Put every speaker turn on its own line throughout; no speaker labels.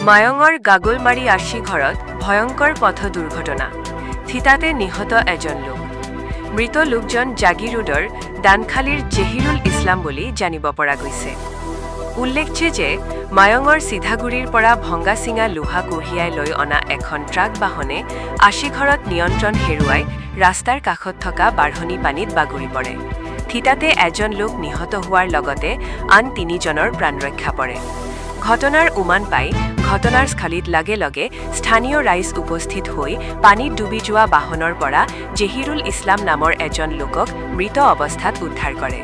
মায়ঙৰ গাগলমাৰী আশী ঘৰত ভয়ংকৰ পথ দুৰ্ঘটনা। থিতাতে নিহত এজন লোক। মৃত লোকজন জাগিৰোডৰ দানখালীৰ জহিৰুল ইছলাম বুলি জানিব পৰা গৈছে। উল্লেখ্য যে মায়ঙৰ চিধাগুৰিৰ পৰা ভংগা চিঙা লোহা কঢ়িয়াই লৈ অনা এখন ট্ৰাক বাহনে আশীঘৰত নিয়ন্ত্ৰণ হেৰুৱাই ৰাস্তাৰ কাষত থকা বাঢ়নী পানীত বাগৰি পৰে। থিতাতে এজন লোক নিহত হোৱাৰ লগতে আন তিনিজনৰ প্ৰাণ ৰক্ষা পৰে। ঘটনাৰ উমান পাই ঘটনাস্থলীত লগে লগে স্থানীয় ৰাইজ উপস্থিত হৈ পানীত ডুবি যোৱা বাহনৰ পৰা জহিৰুল ইছলাম নামৰ এজন লোকক মৃত অৱস্থাত উদ্ধাৰ কৰে।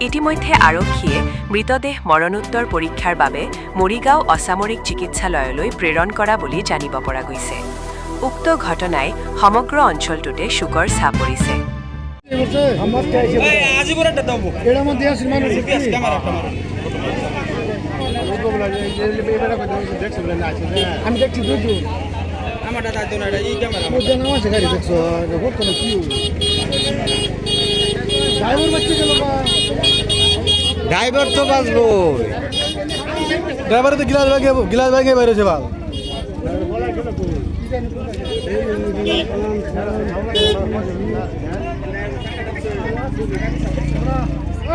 ইতিমধ্যে আৰক্ষীয়ে মৃতদেহ মৰণোত্তৰ পৰীক্ষাৰ বাবে মৰিগাঁও অসামৰিক চিকিৎসালয়লৈ প্ৰেৰণ কৰা বুলি জানিব পৰা গৈছে। উক্ত ঘটনাই সমগ্ৰ অঞ্চলটোতে শোকৰ ছাপ পৰিছে।
আমি দেখছি দুটো আমার দাদা দোনা এই ক্যামেরা মধ্যে নাম আছে গাড়ি দেখছো বহুত কোন কি ড্রাইভার বাচ্চা গেল বা ড্রাইভার তো বাঁচবো ড্রাইভার তো গিলাস ভাগে বাইরেছে বাল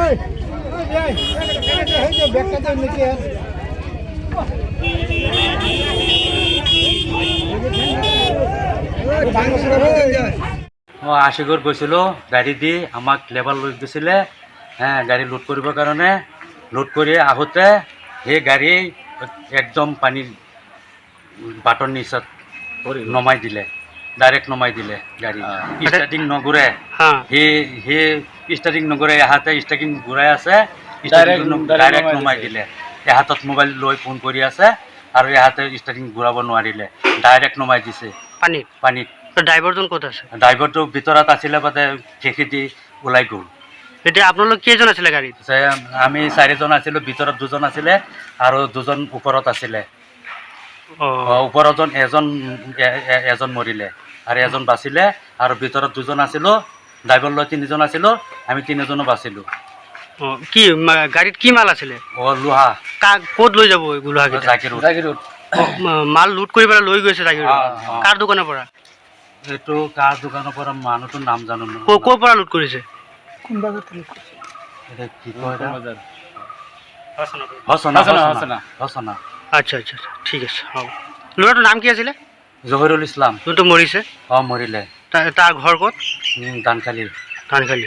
এই এই ব্যাগটা তো নিচে
আশীঘৰ গৈছিলোঁ গাড়ী দি আমাক লেবাৰ লৈ গৈছিলে গাড়ী লোড কৰিবৰ কাৰণে। লোড কৰি আহোঁতে সেই গাড়ী একদম পানীৰ বাটৰ নিচত নমাই দিলে, ডাইৰেক্ট নমাই দিলে গাড়ী। ষ্টাৰ্টিং নঘূৰে, সেই ষ্টাৰ্টিং নঘূৰে, এহাতে ষ্টাৰ্টিং ঘূৰাই আছে, ডাইৰেক্ট নমাই দিলে। এহাতত মোবাইল লৈ ফোন কৰি আছে আৰু এহাতে ষ্টাৰ্টিং ঘূৰাব নোৱাৰিলে, ডাইৰেক্ট নমাই দিছে পানীত।
ড্ৰাইভাৰজন ক'ত আছে?
ড্ৰাইভাৰটো ভিতৰত আছিলে, বাদে খেকি দি ওলাই গ'ল।
এতিয়া আপোনালোক কেইজন আছিলে গাড়ীত?
আমি 4জন আছিলোঁ, ভিতৰত 2জন আছিলে আৰু 2জন ওপৰত আছিলে। ওপৰত এজন মৰিলে আৰু এজন বাচিলে, আৰু ভিতৰত 2জন আছিলোঁ, ড্ৰাইভাৰ লৈ 3জন আছিলোঁ, আমি 3জনো বাচিলোঁ।
কি গাড়ীত কি মাল আছিলে?
লোহা।
ক'ত লৈ যাব লোহা?
জাগিৰোড।
মাল লুট কৰি পেলাই লৈ গৈছে জাগিৰোড। কাৰ দোকানৰ পৰা?
এইটো কাৰ দোকানৰ পৰা মানুহটোৰ নাম জানো।
ক'ৰ পৰা লুট কৰিছে?
কি কয় হচনা।
আচ্ছা আচ্ছা আচ্ছা, ঠিক আছে, হ'ব। ল'ৰাটোৰ নাম কি আছিলে?
জহিৰুল ইছলাম।
যোনটো মৰিছে?
মৰিলে।
তাৰ ঘৰ ক'ত?
দানখালী।
দানখালী।